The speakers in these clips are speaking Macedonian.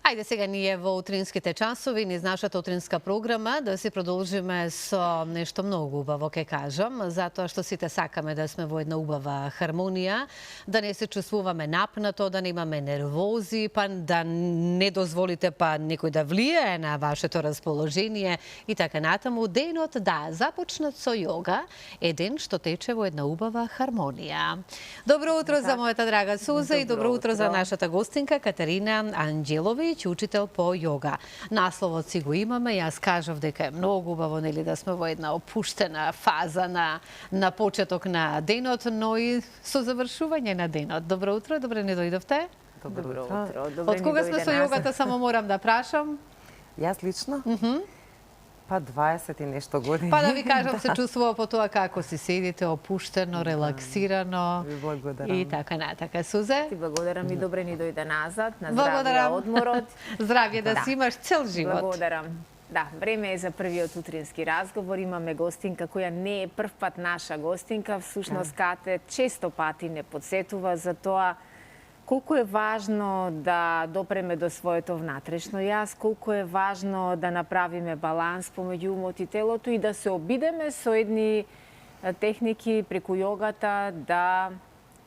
Ајде сега ние во утринските часови, низ нашата утринска програма, да си продолжиме со нешто многу убаво, ке кажам, затоа што сите сакаме да сме во една убава хармонија, да не се чувствуваме напнато, да не имаме нервози, па да не дозволите па некој да влијае на вашето расположение и така натаму. Денот, да, започнат со јога, е ден што тече во една убава хармонија. Добро утро за мојата драга Суза и добро утро за нашата гостинка Катерина Анđеловиќ, учител по јога. Насловот си го имаме, јас кажав дека е многу убаво, нели, да сме во една опуштена фаза на почеток на денот, но и со завршување на денот. Добро утро, добре не дојдовте. Добро утро. Од кога сме со јогата, само морам да прашам? Јас лично? Па 20 и нешто години. Па да ви кажам, се чувствува по тоа како си седите, опуштено, релаксирано. Ви благодарам. И така натака. Сузе? Ти благодарам и добре ни дојде назад, на здравје одморот. Здравје да си имаш цел живот. Благодарам. Да, време е за првиот утрински разговор. Имаме гостинка која не е прв пат наша гостинка, всушност Кате често пати не подсетува за тоа колку е важно да допреме до своето внатрешно јас, колку е важно да направиме баланс помеѓу умот и телото и да се обидеме со едни техники преку јогата да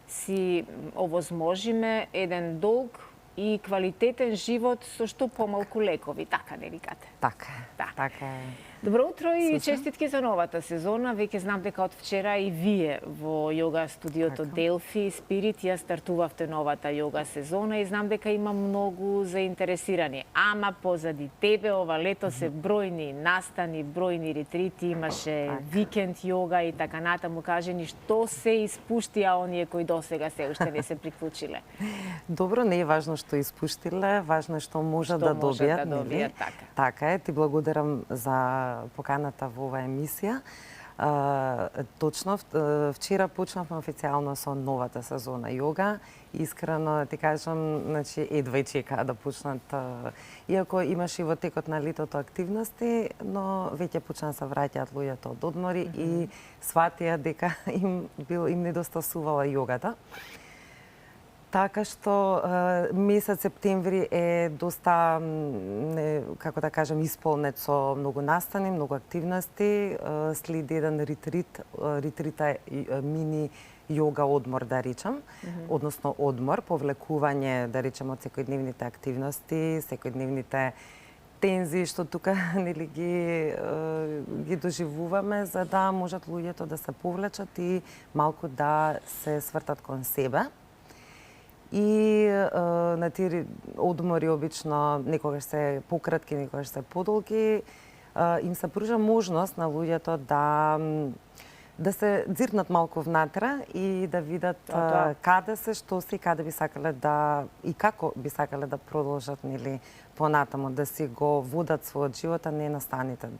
си овозможиме еден долг и квалитетен живот со што помалку лекови, така нели Кате? Така Да. така е. Добро утро и честитки за новата сезона. Веќе знам дека од вчера и вие во јога студиото Делфи Спирит ја стартувавте новата јога сезона и знам дека има многу заинтересирани. Ама позади тебе ова лето се бројни настани, бројни ретрити, имаше викенд јога и така натаму. Кажи ни што се испуштија оние кои досега се уште не се приклучиле. Добро, не е важно што испуштиле, важно е што можат да добијат, нели? Така е, ти благодарам за поканата во оваа емисија. Точно, вчера почнавме официјално со новата сезона јога. Искрено ти кажам, значи едва чека да почнат, иако имаше и во текот на летото активности, но веќе почна да се враќаат луѓето од одмори и сватија дека им недостасувала јогата. Така што месец септември е доста, како да кажам, исполнет со многу настани, многу активности. Следи еден ретрит, ретрита е мини јога одмор, да речам, односно одмор, повлекување, да речем, од секојдневните активности, секојдневните тензии што тука нели ги доживуваме, за да можат луѓето да се повлечат и малку да се свртат кон себе. И на тие одмори обично некогаш се пократки, некогаш се подолги, им се пружа можност на луѓето да се дзирнат малку внатре и да видат каде се, што се и каде би сакале да и како би сакале да продолжат, нели, понатаму, да си го водат својот живот, а не настаните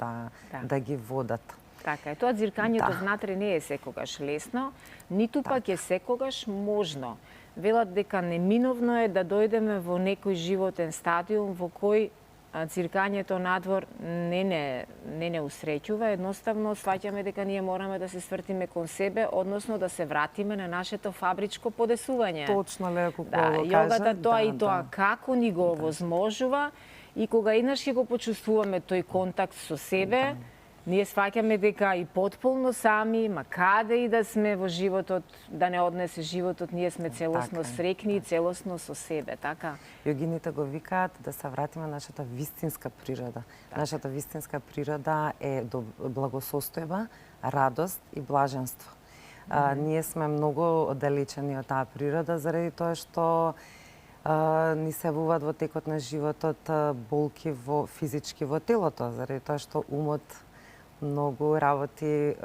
да ги водат. Така е, тоа дзиркањето внатре не е секогаш лесно, ниту пак е секогаш можно. Велат дека неминовно е да дојдеме во некој животен стадиум во кој циркањето надвор не усреќува. Едноставно сваќаме дека ние мораме да се свртиме кон себе, односно да се вратиме на нашето фабричко подесување. Точно леко го кажа. Јогата тоа и тоа како ни го овозможува и кога еднаш ќе го почувствуваме тој контакт со себе, ние сваќаме дека и потполно сами, ма каде и да сме во животот, да не однесе животот, ние сме целосно срекни и целосно со себе, така? Јогините го викаат да се вратиме на нашата вистинска природа. Нашата вистинска природа е до благосостојба, радост и блаженство. Ние сме многу оддалечени од таа природа заради тоа што ни се явуваат во текот на животот болки физички во телото, заради тоа што умот многу работи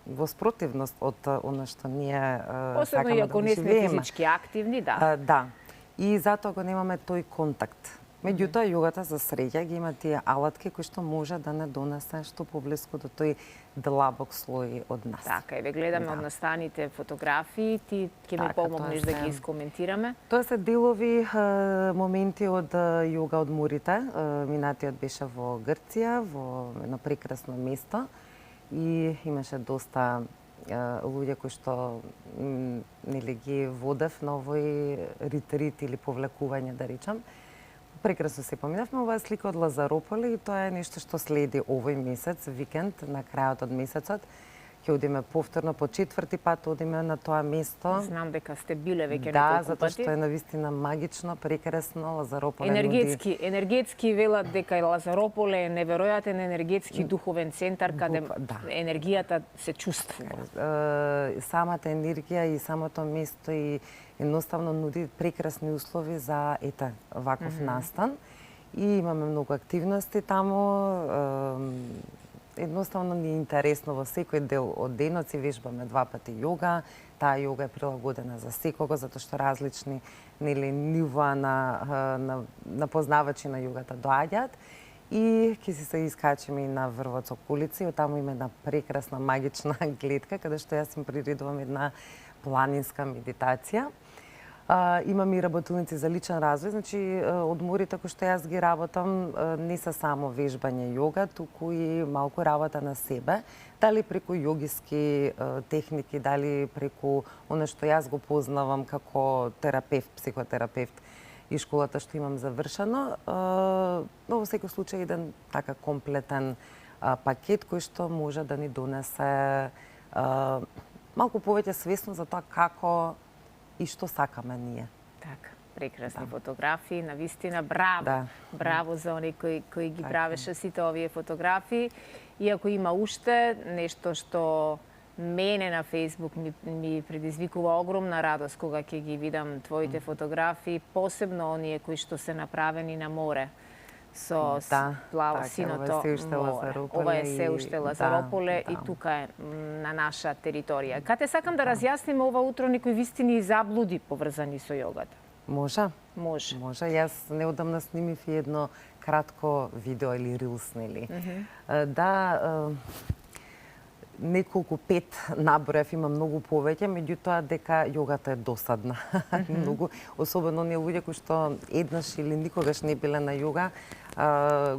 во спротивност од она што ние сакаме да го живееме. Особено и ако не сме физички активни, да. Да. И затоа го немаме тој контакт. Меѓутоа, јогата за среќа ги има тие алатки кои што може да не донесе што поблиску до тој длабок слој од нас. Така, еве гледаме од настаните фотографии, ти ќе ми помогнеш да ги искоментираме. Тоа се делови моменти од јога одморите. Минатиот беше во Грција, во едно прекрасно место и имаше доста луѓе кои што нели ги водев на овој ретрит или повлекување, да речам. Прекрасно се поминавме. Ова е слика од Лазарополе и тоа е нешто што следи овој месец, викенд, на крајот од месецот. Ќе одиме повторно, по 4-ти пат одиме на тоа место. Знам дека сте биле веќе да, неколку затоа што е навистина магично, прекрасно. Лазарополе енергетски велат дека Лазарополе е неверојатен енергетски духовен центар каде енергијата се чувствува. Самата енергија и самото место и едноставно нуди прекрасни услови за ваков настан. И имаме многу активности таму. Едноставно ни е интересно во секој дел од денот си вежбаме 2 пати јога. Таа јога е прилагодена за секого, затоа што различни нива на познавачи на јогата доаѓаат. И ќе си се искачиме и на врвот со колици. Од таму има една прекрасна магична гледка, каде што јас им приредувам една планинска медитација. Имам и работилници за личен развој, значи одморите кои што јас ги работам не се само вежбање јога, туку и малку работа на себе, дали преку јогиски техники, дали преку оно што јас го познавам како терапевт, психотерапевт и школата што имам завршено, но во секој случај еден така комплетен пакет кој што може да ни донесе малку повеќе свесност за тоа како и што сакаме ние. Така, прекрасни фотографии, навистина браво. Браво за оние кои ги правеше сите овие фотографии. Иако има уште нешто што мене на Facebook ми предизвикува огромна радост кога ќе ги видам твоите фотографии, посебно оние кои што се направени на море со плаво синото море. Ова е се уште Лазарополе и тука е на наша територија. Кате сакам да разјасниме ова утро некои вистини и заблуди поврзани со јогата. Може. Може. Јас неодамна снимив и едно кратко видео или рилс, нели. Да, неколку 5 наброев, има многу повеќе, меѓутоа дека јогата е досадна. Многу, особено оние луѓе кои што еднаш или никогаш не биле на јога,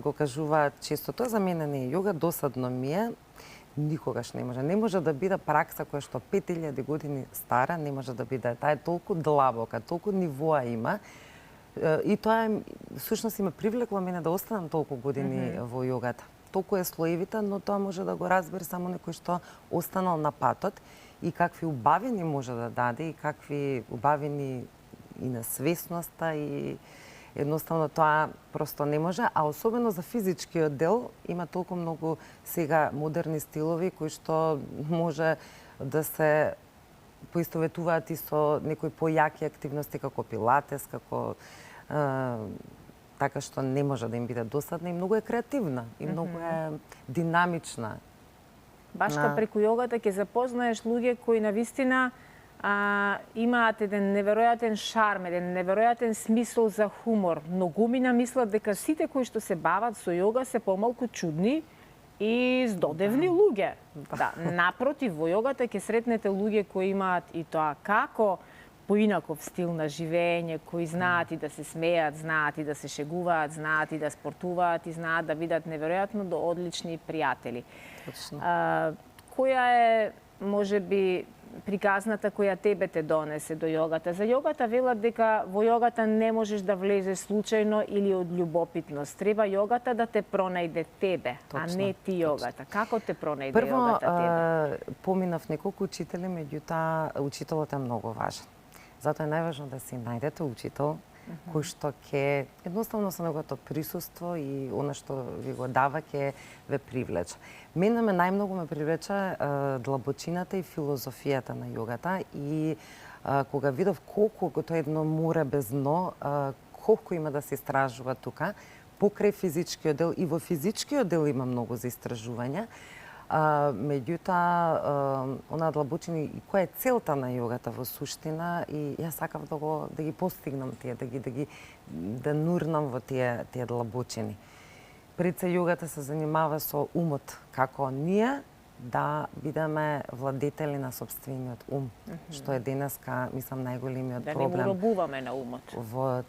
го кажуваат често тоа за мене не е јога, досадно ми е. Никогаш не може. Не може да биде пракса која што 5000 години стара, не може да биде. Таа е толку длабока, толку нивоа има. И тоа е, всушност ме привлекло мене да останам толку години во јогата. Толку е слоевита, но тоа може да го разбере само некој што останал на патот и какви убавини може да даде и какви убавини и на свесноста и едноставно тоа просто не може, а особено за физичкиот дел има толку многу сега модерни стилови кои што може да се поистоветуваат и со некои појаки активности како пилатес, како така што не може да им биде досадна и многу е креативна и многу е динамична. Башка преку јогата ќе запознаеш луѓе кои навистина имаат еден неверојатен шарм, еден неверојатен смисол за хумор. Многумина мислат дека сите кои што се бават со јога се помалку чудни и здодевни луѓе. Да, напротив, во јогата ќе сретнете луѓе кои имаат и тоа како поинаков стил на живење, кои знаат и да се смеат, знаат и да се шегуваат, знаат и да спортуваат и знаат да бидат неверојатно одлични пријатели. Точно. Која е, можеби, приказната која тебе те донесе до јогата? За јогата велат дека во јогата не можеш да влезеш случајно или од љубопитност. Треба јогата да те пронајде тебе, а не ти јогата. Како те пронајде јогата тебе? Прво, поминав неколку учители, меѓутоа учителот е многу важен. Затоа е најважно да си најдете учител кој што ќе едноставно со неговото присуство и она што ви го дава ќе ве привлече. Мене најмногу ме привлече длабочината и филозофијата на јогата и кога видов колку тоа е едно море без дно, колку има да се истражува тука, покрај физичкиот дел и во физичкиот дел има многу за истражување. Меѓутоа, онаа длабочина и која е целта на јогата во суштина и јас сакав да ги постигнам тие, да нурнам во тие длабочини. Пред се јогата се занимава со умот, како ние да бидеме владетели на сопствениот ум, што е денеска, мислам, најголемиот проблем. Да не уробуваме на умот.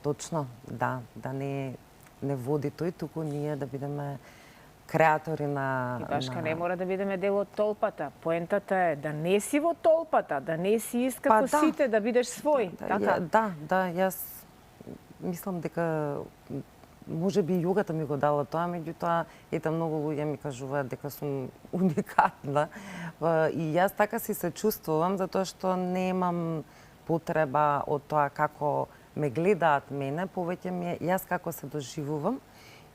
Точно, да не води тој, туку ние да бидеме креатори на... И башка не мора да бидеме дел од толпата. Поентата е да не си во толпата, да не си како сите, да бидеш свој. Да, јас мислам дека може би јогата ми го дала тоа, меѓутоа, ете, многу луѓе ми кажуваат дека сум уникатна. И јас така си се чувствувам, затоа што немам потреба од тоа како ме гледаат мене, повеќе ми е јас како се доживувам.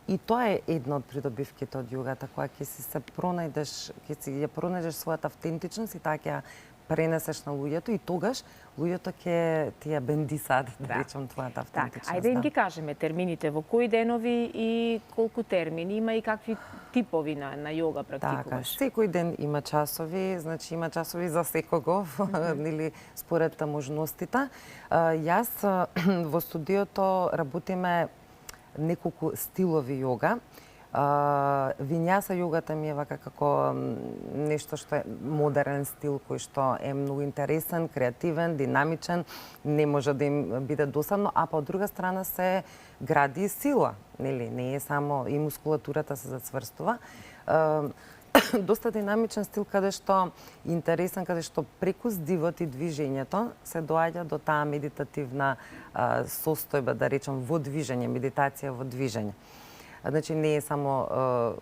И тоа е една од придобивките од јогата, која ќе си се пронајдеш, ќе си ја пронајдеш својата автентичност и таа ќе ја пренесеш на луѓето и тогаш луѓето ќе ти ја бендисаат, да речам, твојата автентичност. Ајде им ги кажеме термините, во кои денови и колку термини има и какви типови на јога практикуваш? Така, секој ден има часови, значи има часови за секого, или според можностите. Јас во студиото работиме неколку стилови јога. Вињаса јогата ми е вака како нешто што е модерен стил кој што е многу интересен, креативен, динамичен, не може да им биде досадно, а па од друга страна се гради и сила, нели, не е само и мускулатурата се зацврстува. Доста динамичен стил каде што интересен, каде што преку здивот и движењето се доаѓа до таа медитативна состојба, да речам, во движење, медитација во движење. Значи не е само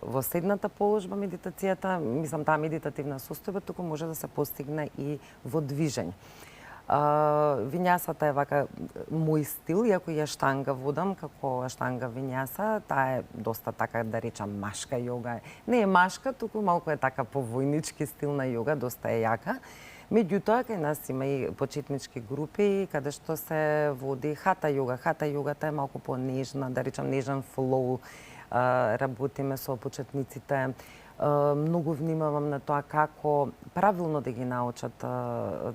во седната положба медитацијата, мислам таа медитативна состојба, туку може да се постигне и во движење. Вињасата е вака мој стил, иако ја штанга водам како штанга вињаса, таа е доста така, да речам, машка јога. Не е машка, туку малку е така повојнички стил на јога, доста е јака. Меѓутоа, кај нас има и почетнички групи каде што се води хата јога. Хата јогата е малку по-нежна, да речам, нежен флоу. Работиме со почетниците. Многу внимавам на тоа како правилно да ги научат,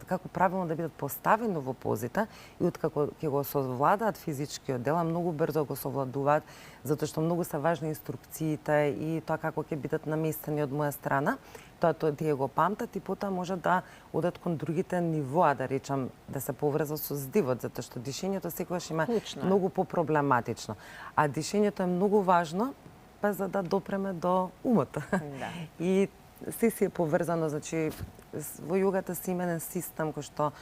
како правилно да бидат поставени во позите и откако ќе го совладаат физичкиот дел, многу брзо го совладуваат, затоа што многу се важни инструкциите и тоа како ќе бидат наместени од моја страна. Тоа тие го памтат и потоа може да одат кон другите нивоа, да речам, да се поврзат со здивот, затоа што дишењето секогаш има многу по-проблематично. А дишењето е многу важно, па за да допреме до умот. Да. И се е поврзано, значи во јогата си именен систем кој што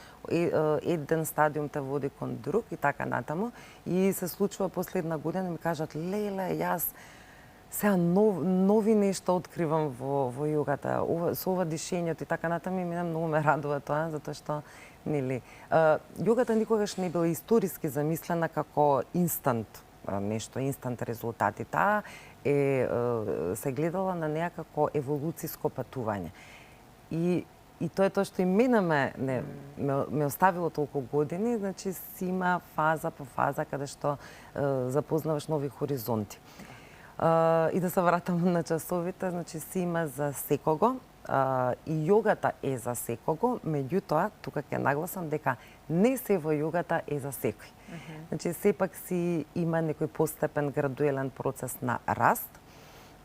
еден стадиум те води кон друг и така натаму. И се случува последна година ми кажат: "Леле, јас сега нови нешта откривам во јогата, со ова дишењето и така натаму, и мене многу ме радува тоа, затоа што нели јогата никогаш не била историски замислена како инстант нешто, инстант резултати. Таа се гледала на неа како еволуциско патување. И тоа е тоа што и мене ме оставило толку години, значи си има фаза по фаза каде што запознаваш нови хоризонти. И да се вратам на часовите, значи си има за секого, и јогата е за секого, меѓутоа, тука ќе нагласам дека не се во јогата е за секој. Значи, сепак си има некој постепен, градуелен процес на раст.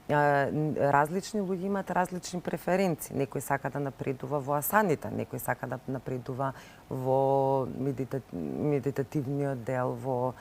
Различни луѓе имаат различни преференции. Некој сака да напредува во асаните, некој сака да напредува во медитативниот дел, во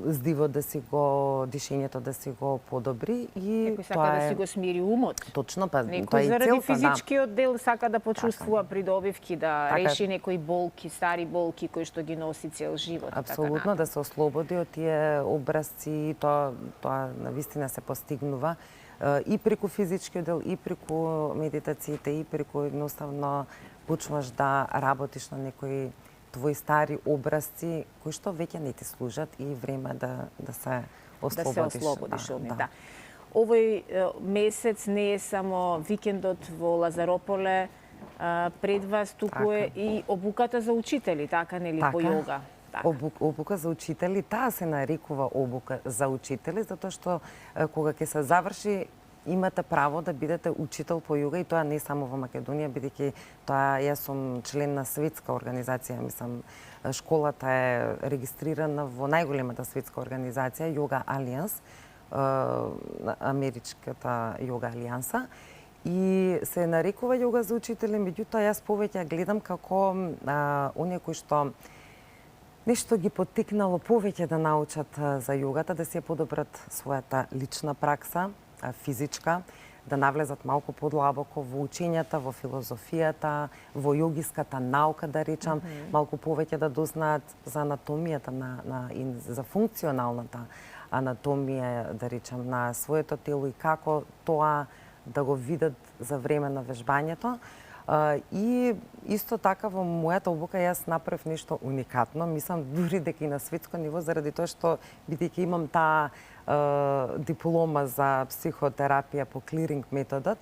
здивот да си го, дишењето да си го подобри и некој сака да си го смири умот. Точно, па некој заради физичкиот дел сака да почувствува придобивки, да реши некои болки, стари болки кои што ги носи цел живот. Апсолутно, да се ослободи од тие образци, тоа навистина се постигнува и преку физичкиот дел, и преку медитациите, и преку едноставно почнуваш да работиш на некои твои стари образци кои што веќе не ти служат и време да се ослободиш. Да се ослободиш од нив, да. Овој месец не е само викендот во Лазарополе пред вас, туку е и обуката за учители, така нели, по јога? Обука за учители, таа се нарекува обука за учители, затоа што кога ќе се заврши, имате право да бидете учител по јога, и тоа не само во Македонија, бидејќи тоа јас сум член на светска организација, мислам, школата е регистрирана во најголемата светска организација Yoga Alliance, америчката Yoga Алијанса, и се нарекува јога за учители, меѓутоа јас повеќе гледам како оние кои што нешто ги поттикнало повеќе да научат за јогата, да си ја подобрат својата лична пракса, физичка, да навлезат малку подлабоко во учењата, во филозофијата, во јогиската наука, да речам, малку повеќе да дознаат за анатомијата и за функционалната анатомија, да речам, на своето тело и како тоа да го видат за време на вежбањето. И исто така во мојата обука јас направив нешто уникатно, мислам дури дека и на светско ниво, заради тоа што бидејќи имам таа диплома за психотерапија по клиринг методот,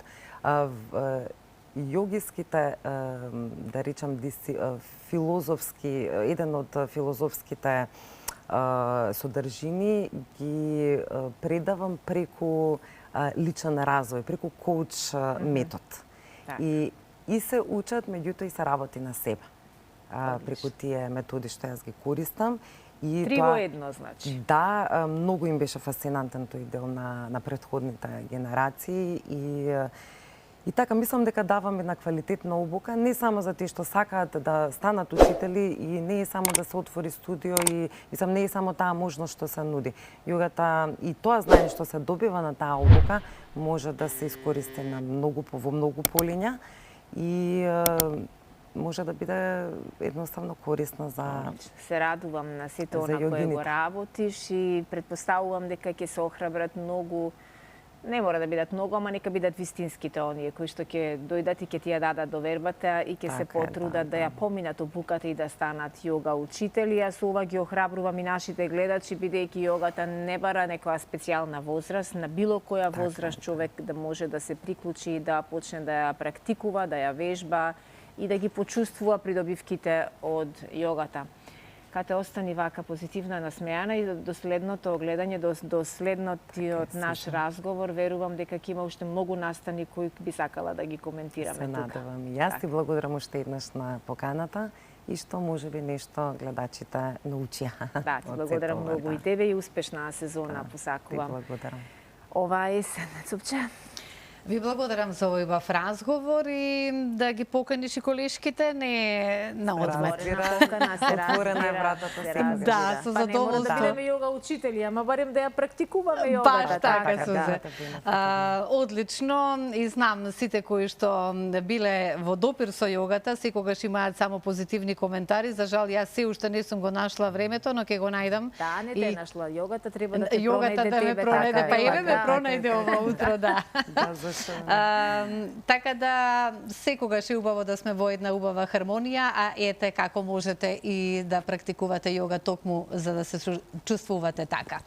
јогиските, да речам, филозофски, еден од филозофските содржини ги предавам преку личен развој, преку коуч метод. И се учат, меѓутоа и се работи на себе. Преку тие методи што јас ги користам. Три во едно, значи. Да, многу им беше фасцинантен тој дел на претходните генерации и така мислам дека давам една квалитетна обука, не само за тие што сакаат да станат учители и не е само да се отвори студио и мислам не е само таа можност што се нуди. Јогата и тоа знаење што се добива на таа обука може да се искористи во многу полиња и може да биде едноставно корисна за... Се радувам на сите она кое го работиш и предпоставувам дека ќе се охрабрат многу, не мора да бидат многу, ама нека бидат вистинските оние кои што ќе дојдат и ќе ти ја дадат довербата и ќе се потрудат да ја поминат обуката и да станат јога учители. Јас ова ги охрабрувам и нашите гледачи, бидејќи јогата не бара некоја специјална возраст, на било која возраст човек да може да се приклучи и да почне да ја практикува, да ја вежба и да ги почувствува придобивките од јогата. Кате остани вака позитивна, насмејана и до следното гледање, до следнотиот наш разговор, верувам дека ќе има уште многу настани кои би сакала да ги коментираме тука. Се надевам. Јас ти благодарам уште еднаш на поканата и што можеби нешто гледачите научија. Да, ти благодарам многу и тебе и успешна сезона посакувам. Ти благодарам. Ова есен, Цупче. Ви благодарам за овој бав разговор и да ги поканиш и колешките не на одмет. Отворена е вратата секогаш. Да, со задоволство. Па не мора да бидеме јога учители, ама барем да ја практикуваме јогата. Баш така, Сузе. Одлично и знам сите кои што биле во допир со јогата, секогаш имаат само позитивни коментари. За жал, јас се уште не сум го нашла времето, но ќе го најдам. Да, не те нашла. Јогата треба да те пронајде тебе. Јогата да ме пронајде, па еве ме пронајде ова утро, да. Така да секогаш е убаво да сме во една убава хармонија, а ете како можете и да практикувате јога токму за да се чувствувате така.